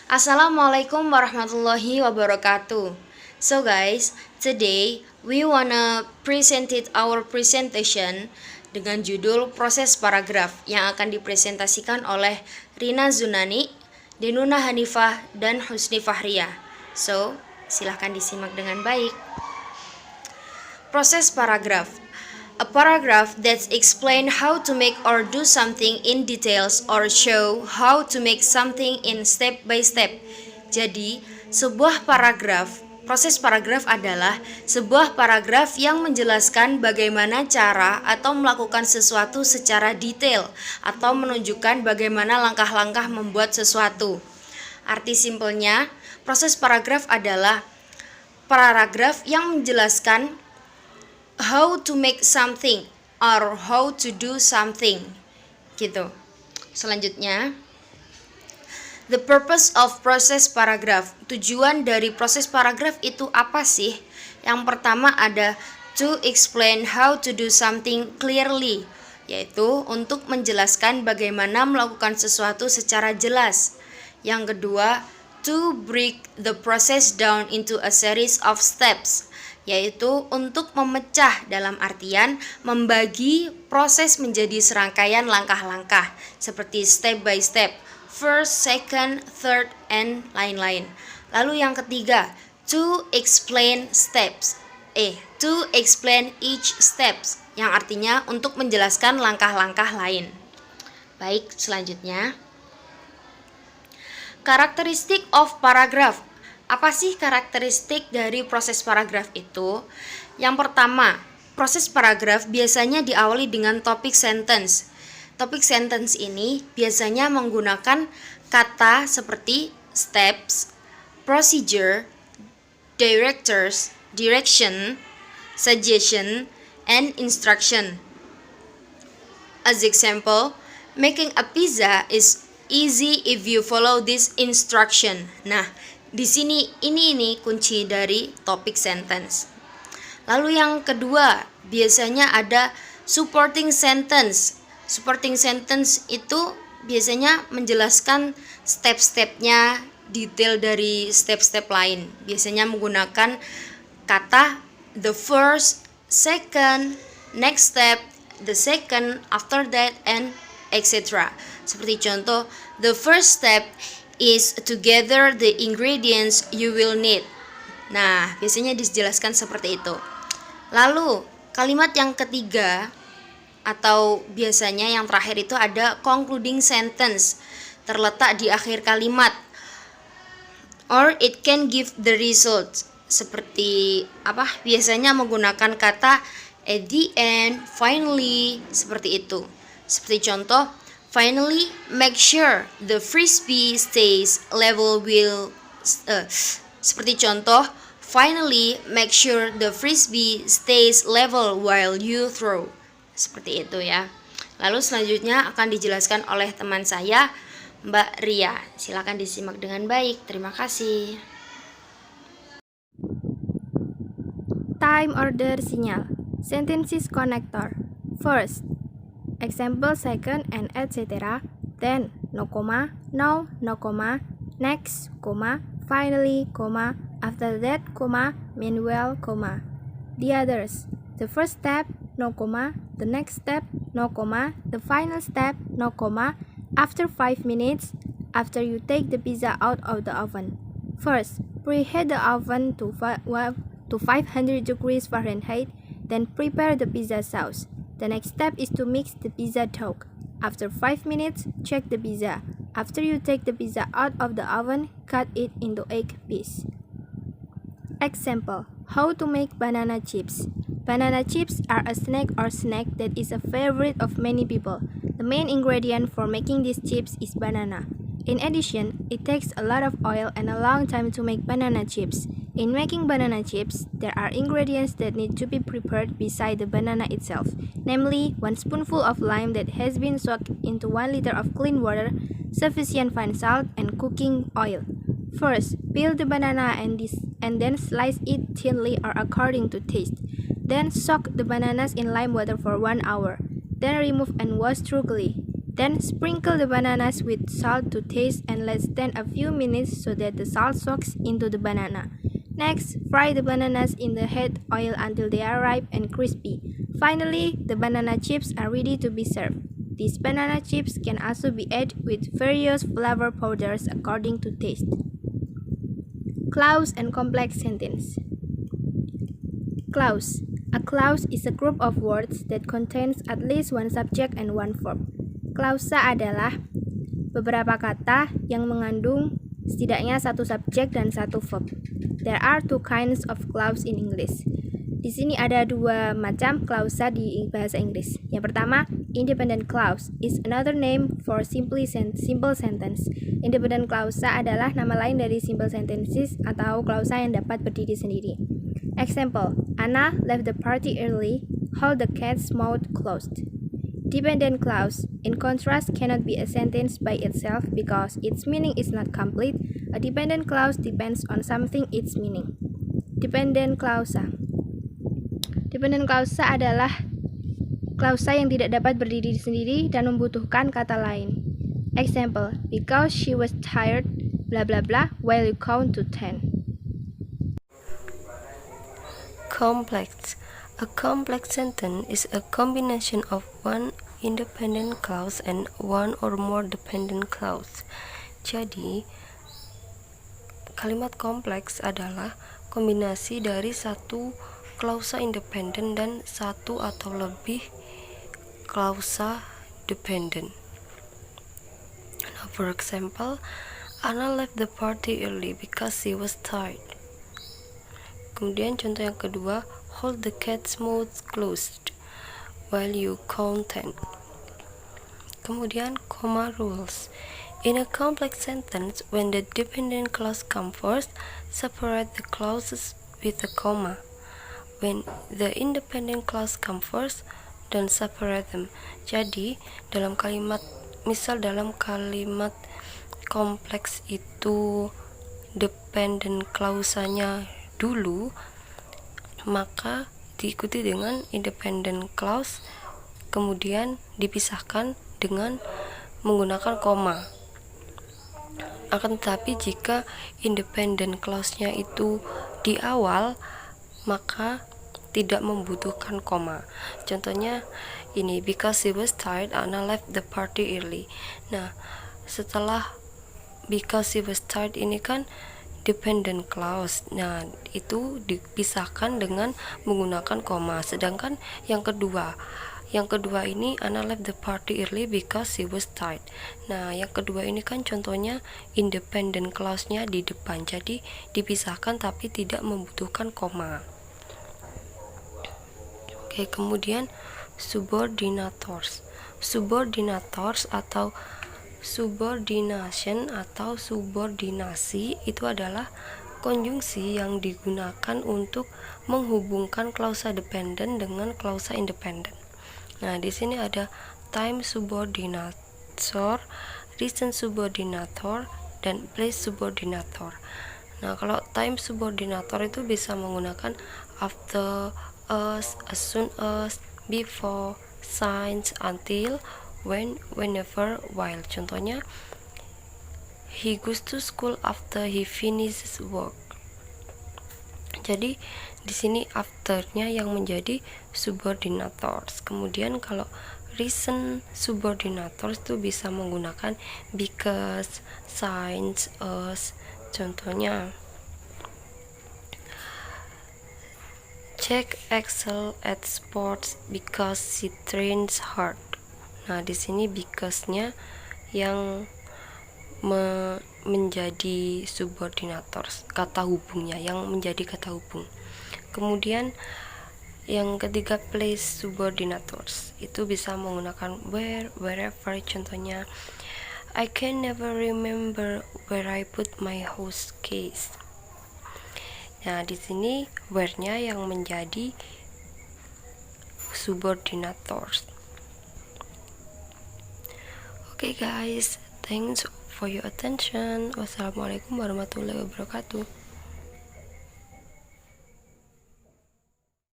Assalamualaikum warahmatullahi wabarakatuh. So guys, today we wanna presented our presentation dengan judul proses paragraf yang akan dipresentasikan oleh Rina Zunani, Denuna Hanifah, dan Husni Fahriah. So, silahkan disimak dengan baik. Proses paragraf. A paragraph that explain how to make or do something in details or show how to make something in step by step. Jadi, proses paragraf adalah sebuah paragraf yang menjelaskan bagaimana cara atau melakukan sesuatu secara detail atau menunjukkan bagaimana langkah-langkah membuat sesuatu. Arti simpelnya, proses paragraf adalah paragraf yang menjelaskan how to make something or how to do something gitu. Selanjutnya, the purpose of process paragraph. Tujuan dari proses paragraf itu apa sih? Yang pertama ada to explain how to do something clearly, yaitu untuk menjelaskan bagaimana melakukan sesuatu secara jelas. Yang kedua, to break the process down into a series of steps, yaitu untuk memecah dalam artian membagi proses menjadi serangkaian langkah-langkah seperti step by step, first, second, third, and lain-lain. Lalu yang ketiga, to explain each steps, yang artinya untuk menjelaskan langkah-langkah lain. Baik, selanjutnya, karakteristik of paragraph. Apa sih karakteristik dari proses paragraf itu? Yang pertama, proses paragraf biasanya diawali dengan topic sentence. Topic sentence ini biasanya menggunakan kata seperti steps, procedure, direction, suggestion, and instruction. As example, making a pizza is easy if you follow this instruction. Nah, di sini ini kunci dari topic sentence. Lalu yang kedua, biasanya ada supporting sentence. Supporting sentence itu biasanya menjelaskan step-stepnya, detail dari step-step lain. Biasanya menggunakan kata the first, second, next step, the second, after that, and etc. Seperti contoh, the first step is to gather the ingredients you will need. Nah, biasanya dijelaskan seperti itu. Lalu, kalimat yang ketiga atau biasanya yang terakhir itu ada concluding sentence, terletak di akhir kalimat. Or it can give the result. Seperti apa? Biasanya menggunakan kata at the end, finally, seperti itu. Seperti contoh, finally, make sure the frisbee stays level seperti contoh, finally, make sure the frisbee stays level while you throw. Seperti itu ya. Lalu selanjutnya akan dijelaskan oleh teman saya, Mbak Ria. Silakan disimak dengan baik. Terima kasih. Time order sinyal. Sentences connector. First, example, second, and etc. Then, no comma, now, no comma, next, comma, finally, comma, after that, comma, meanwhile, comma. The others. The first step, no comma, the next step, no comma, the final step, no comma, after 5 minutes, after you take the pizza out of the oven. First, preheat the oven to 500 degrees Fahrenheit, then prepare the pizza sauce. The next step is to mix the pizza dough. After 5 minutes, check the pizza. After you take the pizza out of the oven, cut it into 8 pieces. Example, how to make banana chips. Banana chips are a snack that is a favorite of many people. The main ingredient for making these chips is banana. In addition, it takes a lot of oil and a long time to make banana chips. In making banana chips, there are ingredients that need to be prepared beside the banana itself, namely 1 spoonful of lime that has been soaked into 1 liter of clean water, sufficient fine salt, and cooking oil. First, peel the banana and then slice it thinly or according to taste. Then soak the bananas in lime water for 1 hour. Then remove and wash thoroughly. Then sprinkle the bananas with salt to taste and let stand a few minutes so that the salt soaks into the banana. Next, fry the bananas in the hot oil until they are ripe and crispy. Finally, the banana chips are ready to be served. These banana chips can also be added with various flavor powders according to taste. Clause and complex sentence. Clause. A clause is a group of words that contains at least one subject and one verb. Klausa adalah beberapa kata yang mengandung setidaknya satu subjek dan satu verb. There are two kinds of clause in English. Di sini ada dua macam klausa di bahasa Inggris. Yang pertama, independent clause is another name for simple sentence. Independent klausa adalah nama lain dari simple sentences atau klausa yang dapat berdiri sendiri. Example, Anna left the party early, hold the cat's mouth closed. Dependent clause, in contrast, cannot be a sentence by itself because its meaning is not complete. A dependent clause depends on something its meaning. Dependent clausa. Dependent clausa adalah klausa yang tidak dapat berdiri sendiri dan membutuhkan kata lain. Example, because she was tired, blah blah blah, while you count to 10. Complex. A complex sentence is a combination of one independent clause and one or more dependent clause. Jadi, kalimat kompleks adalah kombinasi dari satu klausa independen dan satu atau lebih klausa dependent. Now, for example, Anna left the party early because she was tired. Kemudian contoh yang kedua, hold the cat's mouth closed while you count 10. Kemudian comma rules. In a complex sentence, when the dependent clause comes first, separate the clauses with a comma. When the independent clause comes first, don't separate them. Jadi, dalam kalimat kompleks itu dependent klausanya dulu, maka diikuti dengan independent clause, kemudian dipisahkan dengan menggunakan koma. Akan tetapi jika independent clause-nya itu di awal, maka tidak membutuhkan koma. Contohnya ini, because she was tired, Anna left the party early. Nah, setelah because she was tired ini kan dependent clause. Nah, itu dipisahkan dengan menggunakan koma. Sedangkan yang kedua ini Anna left the party early because she was tired. Nah, yang kedua ini kan contohnya independent clause-nya di depan. Jadi dipisahkan tapi tidak membutuhkan koma. Oke, kemudian subordinators. Subordinators atau subordination atau subordinasi itu adalah konjungsi yang digunakan untuk menghubungkan klausa dependent dengan klausa independent. Nah, di sini ada time subordinator, reason subordinator, dan place subordinator. Nah, kalau time subordinator itu bisa menggunakan after, as soon as, before, since, until, when, whenever, while. Contohnya, he goes to school after he finishes work. Jadi di sini afternya yang menjadi subordinators. Kemudian kalau reason subordinators itu bisa menggunakan because, since, as. Contohnya, Jack excel at sports because she trains hard. Nah, di sini because-nya yang menjadi subordinators, kata hubungnya yang menjadi kata hubung. Kemudian yang ketiga, place subordinators, itu bisa menggunakan where, wherever. Contohnya, I can never remember where I put my house keys. Nah, di sini where-nya yang menjadi subordinators. Okay guys, thanks for your attention. Wassalamualaikum warahmatullahi wabarakatuh.